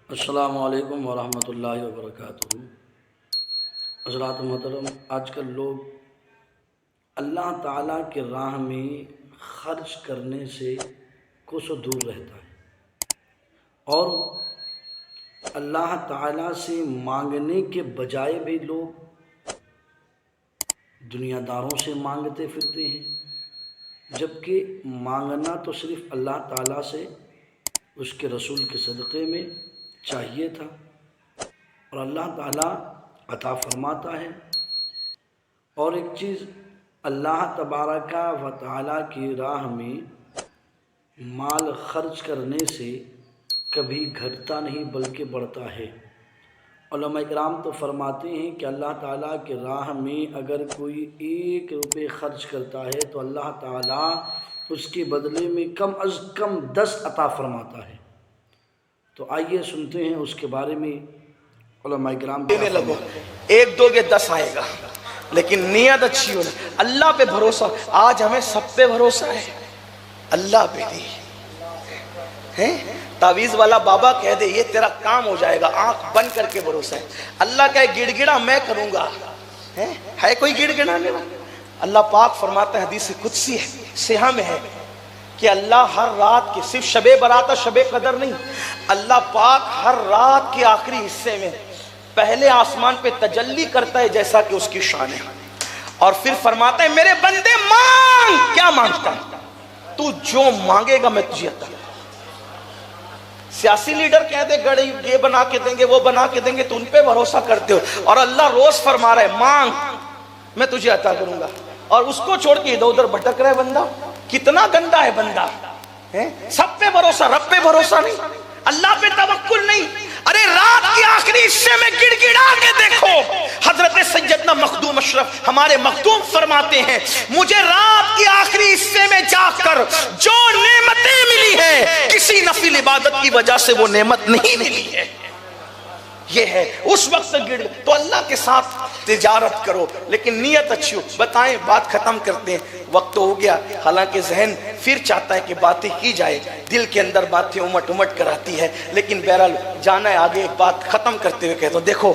السلام علیکم ورحمۃ اللہ وبرکاتہ۔ حضرات محترم، آج کل لوگ اللہ تعالیٰ کے راہ میں خرچ کرنے سے کوسوں دور رہتا ہے، اور اللہ تعالیٰ سے مانگنے کے بجائے بھی لوگ دنیا داروں سے مانگتے پھرتے ہیں، جبکہ مانگنا تو صرف اللہ تعالیٰ سے، اس کے رسول کے صدقے میں چاہیے تھا، اور اللہ تعالیٰ عطا فرماتا ہے۔ اور ایک چیز، اللہ تبارک و تعالیٰ کی راہ میں مال خرچ کرنے سے کبھی گھٹتا نہیں بلکہ بڑھتا ہے۔ علماء کرام تو فرماتے ہیں کہ اللہ تعالیٰ کے راہ میں اگر کوئی 1 روپے خرچ کرتا ہے تو اللہ تعالیٰ اس کے بدلے میں کم از کم 10 عطا فرماتا ہے۔ تو آئیے سنتے ہیں اس کے بارے میں علماء کرام دینے لگو، 1 دو گے 10 آئے گا، لیکن نیت اچھی ہو، اللہ پہ بھروسہ۔ آج ہمیں سب پہ بھروسہ ہے، اللہ پہ نہیں۔ تعویذ والا بابا کہہ دے یہ تیرا کام ہو جائے گا، آنکھ بند کر کے بھروسہ ہے۔ اللہ کہے گڑ گڑا میں کروں گا، ہے کوئی گڑ گڑانے والا؟ اللہ پاک فرماتا ہے، حدیث قدسی ہے، صحیح میں ہے، کہ اللہ ہر رات کے، صرف شب برات شب قدر نہیں، اللہ پاک ہر رات کے آخری حصے میں پہلے آسمان پہ تجلی کرتا ہے جیسا کہ اس کی شان ہے، اور پھر فرماتا ہے میرے بندے مانگ، کیا مانگتا ہے تو؟ جو مانگے گا میں تجھے عطا۔ سیاسی لیڈر کہتے گڑی یہ بنا کے دیں گے وہ بنا کے دیں گے، تو ان پہ بھروسہ کرتے ہو، اور اللہ روز فرما رہا ہے مانگ میں تجھے عطا کروں گا، اور اس کو چھوڑ کے ادھر ادھر بھٹک رہا ہے بندہ۔ کتنا گندا ہے بندہ، سب پہ بھروسہ، رب پہ بھروسہ نہیں، اللہ پہ توکل نہیں۔ ارے رات کے آخری حصے میں گڑ گڑا کے دیکھو، حضرت سیدنا مخدوم اشرف ہمارے مخدوم فرماتے ہیں، مجھے رات کے آخری حصے میں جا کر جو نعمتیں ملی ہیں کسی نفل عبادت کی وجہ سے وہ نعمت نہیں ملی ہے۔ یہ ہے اس وقت گڑ، تو اللہ کے ساتھ تجارت کرو لیکن نیت اچھی ہو۔ بتائیں، بات ختم کرتے ہیں، وقت ہو گیا، حالانکہ ذہن پھر چاہتا ہے کہ باتیں کی جائے، دل کے اندر باتیں امٹ امٹ کر آتی ہے، لیکن بہرحال جانا ہے آگے۔ ایک بات ختم کرتے ہوئے کہتا ہوں، دیکھو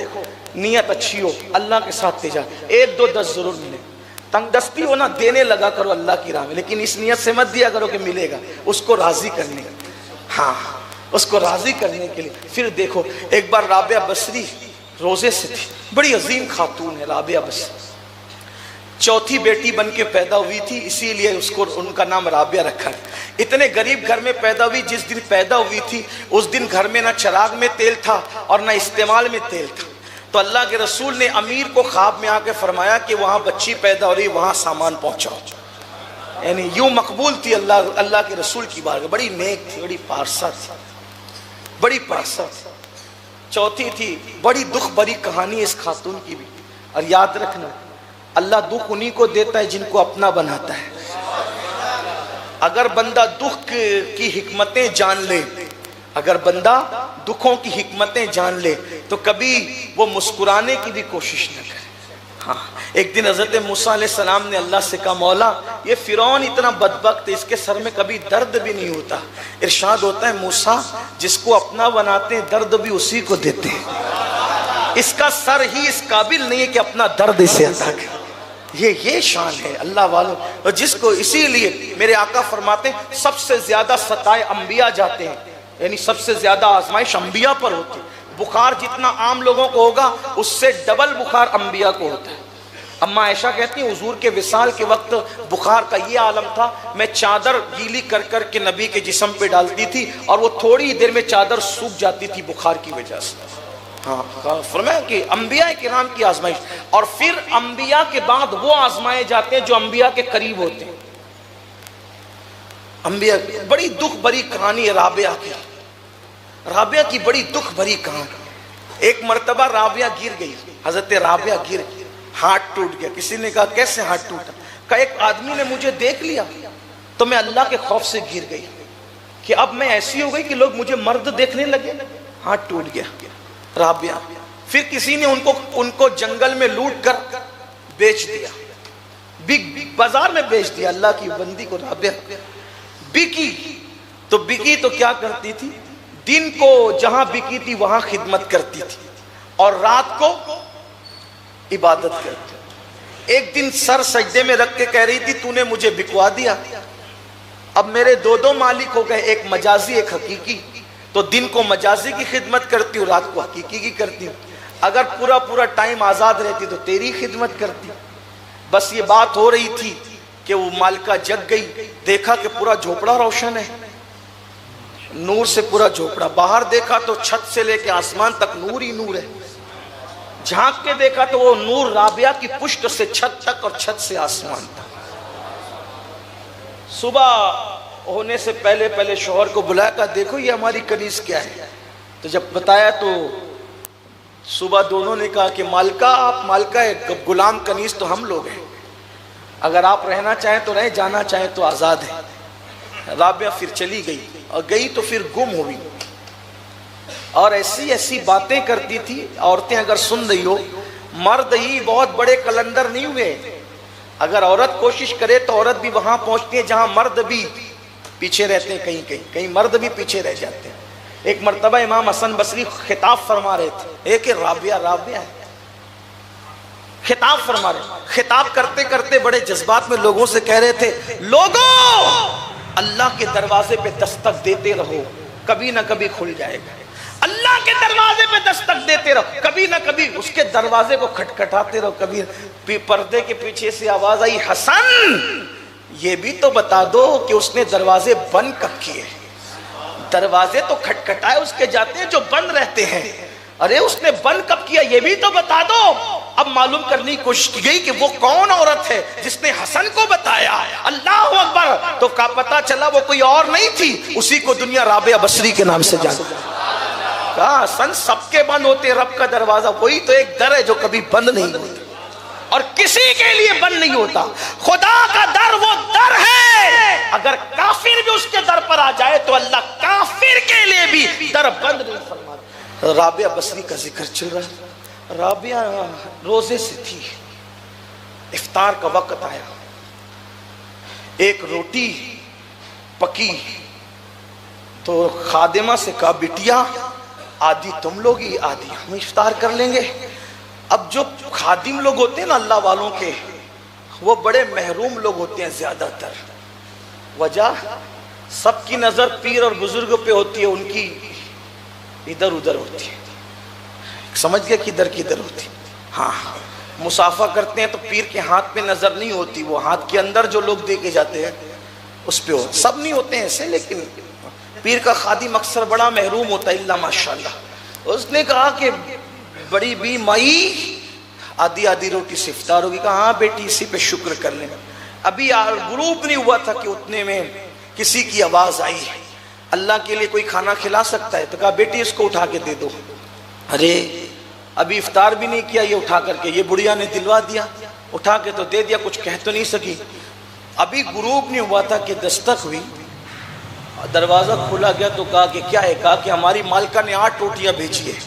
نیت اچھی ہو، اللہ کے ساتھ تجارت، 1 2 10 ضرور ملے۔ تنگ دستی ہو نا، دینے لگا کرو اللہ کی راہ میں، لیکن اس نیت سے مت دیا کرو کہ ملے گا، اس کو راضی کرنے کا، ہاں اس کو راضی کرنے کے لیے۔ پھر دیکھو، ایک بار رابعہ بصری روزے سے تھی، بڑی عظیم خاتون ہے رابعہ بصری، 4تھی بیٹی بن کے پیدا ہوئی تھی، اسی لیے اس کو ان کا نام رابعہ رکھا ہے۔ اتنے غریب گھر میں پیدا ہوئی، جس دن پیدا ہوئی تھی اس دن گھر میں نہ چراغ میں تیل تھا اور نہ استعمال میں تیل تھا، تو اللہ کے رسول نے امیر کو خواب میں آ کے فرمایا کہ وہاں بچی پیدا ہو رہی، وہاں سامان پہنچاؤ۔ یعنی یوں مقبول تھی اللہ کے رسول کی بارگاہ، بڑی نیک تھی، بڑی پارسا تھی، بڑی پارسا تھی۔ 4تھی تھی، بڑی دکھ بری کہانی ہے اس خاتون کی بھی، اور یاد رکھنا اللہ دکھ انہی کو دیتا ہے جن کو اپنا بناتا ہے۔ اگر بندہ دکھ کی حکمتیں جان لے، اگر بندہ دکھوں کی حکمتیں جان لے تو کبھی وہ مسکرانے کی بھی کوشش نہ کرے۔ ہاں، ایک دن حضرت موسیٰ علیہ السلام نے اللہ سے کہا، مولا یہ فرعون اتنا بدبخت ہے، اس کے سر میں کبھی درد بھی نہیں ہوتا۔ ارشاد ہوتا ہے، موسیٰ جس کو اپنا بناتے ہیں درد بھی اسی کو دیتے ہیں، اس کا سر ہی اس قابل نہیں ہے کہ اپنا درد اسے عطا کرے۔ یہ شان ہے اللہ والوں، اور جس کو، اسی لیے میرے آقا فرماتے ہیں سب سے زیادہ ستائے انبیاء جاتے ہیں، یعنی سب سے زیادہ آزمائش انبیاء پر ہوتی ہے۔ بخار جتنا عام لوگوں کو ہوگا اس سے ڈبل بخار انبیاء کو ہوتا ہے۔ اماں عائشہ کہتی ہیں حضور کے وصال کے وقت بخار کا یہ عالم تھا، میں چادر گیلی کر کر کے نبی کے جسم پہ ڈالتی تھی اور وہ تھوڑی دیر میں چادر سوکھ جاتی تھی بخار کی وجہ سے۔ ہاں، فرمایا کہ انبیاء کرام کی آزمائش، اور پھر انبیاء کے بعد وہ آزمائے جاتے ہیں جو انبیاء کے قریب ہوتے ہیں۔ انبیاء، بڑی دکھ بری کہانی ہے رابعہ کی، رابعہ کی بڑی دکھ بری کہانی۔ ایک مرتبہ رابعہ گر گئی، حضرت رابعہ گر گئی، ہاتھ ٹوٹ گیا۔ کسی نے کہا کیسے ہاتھ ٹوٹا؟ کہا ایک آدمی نے مجھے دیکھ لیا تو میں اللہ کے خوف سے گر گئی کہ اب میں ایسی ہو گئی کہ لوگ مجھے مرد دیکھنے لگے، ہاتھ ٹوٹ گیا رابعہ۔ پھر کسی نے ان کو جنگل میں لوٹ کر بیچ دیا، بازار میں بیچ دیا، اللہ کی بندی کو رابعہ بکی تو کیا کرتی تھی؟ دن کو جہاں بکی تھی وہاں خدمت کرتی تھی اور رات کو عبادت کرتی. ایک دن سر سجدے میں رکھ کے کہہ رہی تھی تو نے مجھے بکوا دیا, اب میرے دو مالک ہو گئے, ایک مجازی ایک حقیقی, تو دن کو مجازی کی خدمت کرتی ہوں, رات کو حقیقی کی کرتی ہوں. اگر پورا ٹائم آزاد رہتی تو تیری خدمت کرتی. بس یہ بات ہو رہی تھی کہ وہ مالکہ جگ گئی, دیکھا کہ پورا جھوپڑا روشن ہے, نور سے پورا جھوپڑا, باہر دیکھا تو چھت سے لے کے آسمان تک نور ہی نور ہے, جھانک کے دیکھا تو وہ نور رابعہ کی پشت سے چھت تک اور چھت سے آسمان تک. صبح ہونے سے پہلے شوہر کو بلایا, کہا دیکھو یہ ہماری کنیز کیا ہے. تو جب بتایا تو صبح دونوں نے کہا کہ مالکہ آپ مالکہ ہے, غلام کنیز تو ہم لوگ ہیں, اگر آپ رہنا چاہیں تو رہیں, جانا چاہیں تو آزاد ہیں. رابعہ پھر چلی گئی, اور گئی تو پھر گم ہوئی, اور ایسی باتیں کرتی تھی. عورتیں اگر سن رہی ہو, مرد ہی بہت بڑے کلندر نہیں ہوئے, اگر عورت کوشش کرے تو عورت بھی وہاں پہنچتی ہے جہاں مرد بھی پیچھے رہتے ہیں, کہیں مرد بھی پیچھے رہ جاتے ہیں. ایک مرتبہ امام حسن بصری خطاب فرما رہے تھے, ایک رابعہ ہے, خطاب فرما رہے, خطاب کرتے کرتے بڑے جذبات میں لوگوں سے کہہ رہے تھے, لوگوں اللہ کے دروازے پہ دستک دیتے رہو, کبھی نہ کبھی کھل جائے گا. اللہ کے دروازے پہ دستک دیتے رہو, کبھی نہ کبھی اس کے دروازے کو کھٹکھٹاتے رہو. کبھی پردے کے پیچھے سے آواز آئی, حسن یہ بھی تو بتا دو کہ اس نے دروازے بند کب کیے. دروازے تو کھٹکھٹائے اس کے جاتے ہیں جو بند رہتے ہیں, ارے اس نے بند کب کیا یہ بھی تو بتا دو. اب معلوم کرنے کی کوشش کی گئی کہ وہ کون عورت ہے جس نے حسن کو بتایا. اللہ اکبر, تو کا پتا چلا وہ کوئی اور نہیں تھی, اسی کو دنیا رابعہ بصری کے نام سے جانتی. کہا حسن سب کے بند ہوتے, رب کا دروازہ وہی تو ایک در ہے جو کبھی بند نہیں ہوتا, اور کسی کے لیے بند نہیں ہوتا. خدا کا در وہ در ہے, اگر کافر بھی اس کے در پر آ جائے تو اللہ کافر کے لیے بھی در بند نہیں فرماتا. رابعہ بصری کا ذکر چل رہا ہے. رابعہ روزے سے تھی, افطار کا وقت آیا, ایک روٹی پکی تو خادمہ سے کہا بٹیا آدھی تم لوگ ہی آدھی ہم افطار کر لیں گے. اب جو خادم لوگ ہوتے ہیں نا اللہ والوں کے, وہ بڑے محروم لوگ ہوتے ہیں زیادہ تر. وجہ سب کی نظر پیر اور بزرگ پہ ہوتی ہے, ان کی ادھر ادھر ہوتی ہے. سمجھ گئے کدھر ہوتی. ہاں مسافہ کرتے ہیں تو پیر کے ہاتھ پہ نظر نہیں ہوتی, وہ ہاتھ کے اندر جو لوگ دے کے جاتے ہیں اس پہ ہوتی. سب نہیں ہوتے ہیں ایسے, لیکن پیر کا خادم اکثر بڑا محروم ہوتا ہے الا ماشاءاللہ. اس نے کہا کہ بڑی بھی مائی آدھی روٹی سے افطار ہوگی. کہا ہاں بیٹی اسی پہ شکر کر لیں. ابھی غروب نہیں ہوا تھا کہ اتنے میں کسی کی آواز آئی, اللہ کے لیے کوئی کھانا کھلا سکتا ہے؟ تو کہا بیٹی اس کو اٹھا کے دے دو. ارے ابھی افطار بھی نہیں کیا, یہ اٹھا کر کے, یہ بڑھیا نے دلوا دیا, اٹھا کے تو دے دیا, کچھ کہہ تو نہیں سکی. ابھی غروب نہیں ہوا تھا کہ دستک ہوئی, دروازہ کھولا گیا تو کہا کہ کیا ہے؟ کہا کہ ہماری مالکہ نے 8 روٹیاں بھیجی ہے.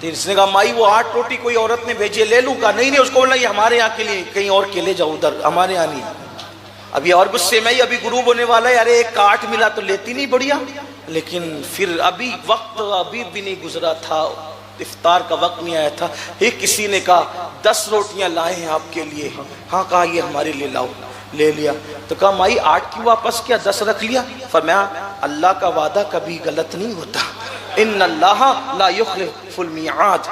تو اس نے کہا مائی وہ 8 روٹی کوئی عورت نے بھیجی ہے, لے لوں؟ کہا نہیں اس کو بولا یہ ہمارے یہاں کے لیے, کہیں اور کے لے جاؤ, ادھر ہمارے یہاں نہیں. ابھی اور غصے میں ہی, ابھی غروب ہونے والا ہے, ارے ایک کا 8 ملا تو لیتی نہیں بڑھیا. لیکن پھر ابھی وقت ابھی بھی نہیں گزرا تھا, افطار کا وقت نہیں آیا تھا. ایک کسی نے کہا 10 روٹیاں لائے ہیں آپ کے لیے. ہاں کہا یہ ہمارے لیے لاؤ. لے لیا. تو کہا مائی 8 کی واپس کیا, 10 رکھ لیا؟ فرمایا اللہ کا وعدہ کبھی غلط نہیں ہوتا. ان اللہ لا یخلف المیعاد,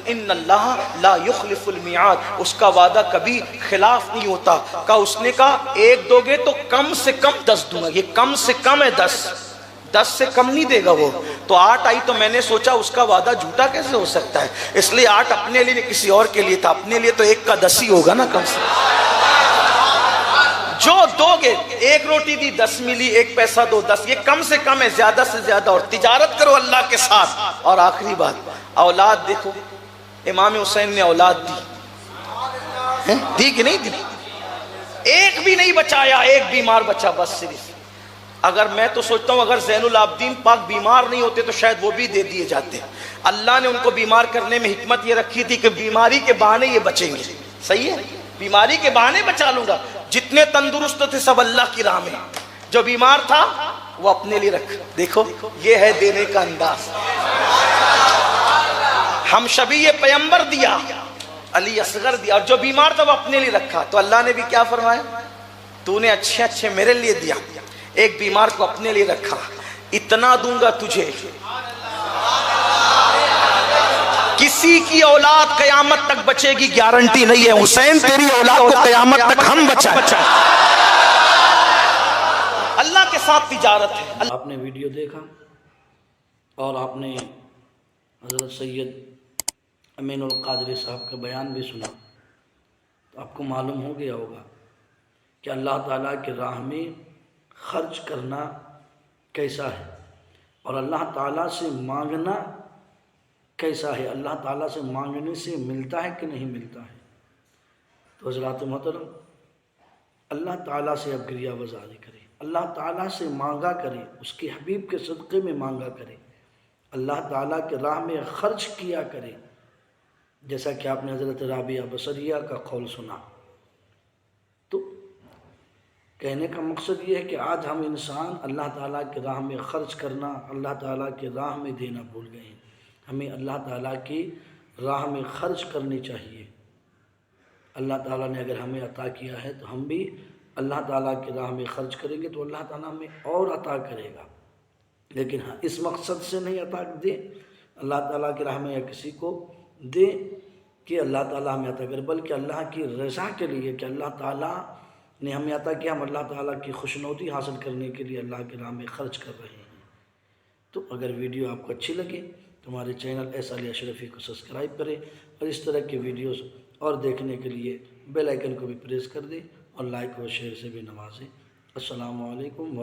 ان اللہ لا یخلف المیعاد, اس کا وعدہ کبھی خلاف نہیں ہوتا. کہا اس نے کہا 1 دو گے تو کم سے کم 10 دوں گا. یہ کم سے کم ہے 10 سے کم نہیں دے گا وہ. تو 8 آئی تو میں نے سوچا اس کا وعدہ جھوٹا کیسے ہو سکتا ہے, اس لیے 8 اپنے لیے کسی اور کے لیے تھا, اپنے لیے تو 1 کا 10 ہی ہوگا نا کم سے. جو دو گے, 1 روٹی دی 10 ملی, 1 پیسہ دو 10, یہ کم سے کم ہے, زیادہ سے زیادہ. اور تجارت کرو اللہ کے ساتھ. اور آخری بات, اولاد دیکھو, امام حسین نے اولاد دی کہ نہیں دی؟ ایک بھی نہیں بچایا, ایک بیمار بچا بس صرف. اگر میں تو سوچتا ہوں اگر زین العابدین پاک بیمار نہیں ہوتے تو شاید وہ بھی دے دیے جاتے. اللہ نے ان کو بیمار کرنے میں حکمت یہ رکھی تھی کہ بیماری کے بہانے یہ بچیں گے. صحیح ہے, بیماری کے بہانے بچا لوں گا. جتنے تندرست تھے سب اللہ کی راہ میں, جو بیمار تھا وہ اپنے لیے رکھ. دیکھو یہ ہے دینے کا انداز. ہم شبیہ پیمبر دیا, علی اصغر دیا, اور جو بیمار تھا وہ اپنے لیے رکھا. تو اللہ نے بھی کیا فرمایا, تو نے اچھے اچھے میرے لیے دیا, ایک بیمار کو اپنے لیے رکھا, اتنا دوں گا تجھے کسی کی اولاد قیامت تک بچے گی گارنٹی نہیں ہے. حسین تیری اولاد کو قیامت تک ہم بچائیں. اللہ کے ساتھ تجارت ہے. آپ نے ویڈیو دیکھا اور آپ نے حضرت سید امین القادری صاحب کا بیان بھی سنا, تو آپ کو معلوم ہو گیا ہوگا کہ اللہ تعالیٰ کی راہ میں خرچ کرنا کیسا ہے اور اللہ تعالیٰ سے مانگنا کیسا ہے, اللہ تعالیٰ سے مانگنے سے ملتا ہے کہ نہیں ملتا ہے. تو حضرات محترم, اللہ تعالیٰ سے اب گریہ وزاری کرے, اللہ تعالیٰ سے مانگا کرے, اس کے حبیب کے صدقے میں مانگا کرے, اللہ تعالیٰ کے راہ میں خرچ کیا کرے. جیسا کہ آپ نے حضرت رابعہ بصریہ کا قول سنا. تو کہنے کا مقصد یہ ہے کہ آج ہم انسان اللہ تعالیٰ کے راہ میں خرچ کرنا, اللہ تعالیٰ کے راہ میں دینا بھول گئے ہیں. ہمیں اللہ تعالیٰ کی راہ میں خرچ کرنی چاہیے. اللہ تعالیٰ نے اگر ہمیں عطا کیا ہے تو ہم بھی اللہ تعالیٰ کی راہ میں خرچ کریں گے تو اللہ تعالیٰ ہمیں اور عطا کرے گا. لیکن ہاں, اس مقصد سے نہیں عطا دے اللہ تعالیٰ کی راہ میں یا کسی کو دے کہ اللہ تعالیٰ ہمیں عطا کرے, بلکہ اللہ کی رضا کے لیے کہ اللہ تعالیٰ نے ہمیں عطا کیا, ہم اللہ تعالیٰ کی خوشنودی حاصل کرنے کے لیے اللہ کی راہ میں خرچ کر رہے ہیں. تو اگر ویڈیو آپ کو اچھی لگے تو ہمارے چینل ایس علی اشرفی کو سبسکرائب کریں, اور اس طرح کی ویڈیوز اور دیکھنے کے لیے بیل آئیکن کو بھی پریس کر دیں, اور لائک و شیئر سے بھی نوازیں. السلام علیکم.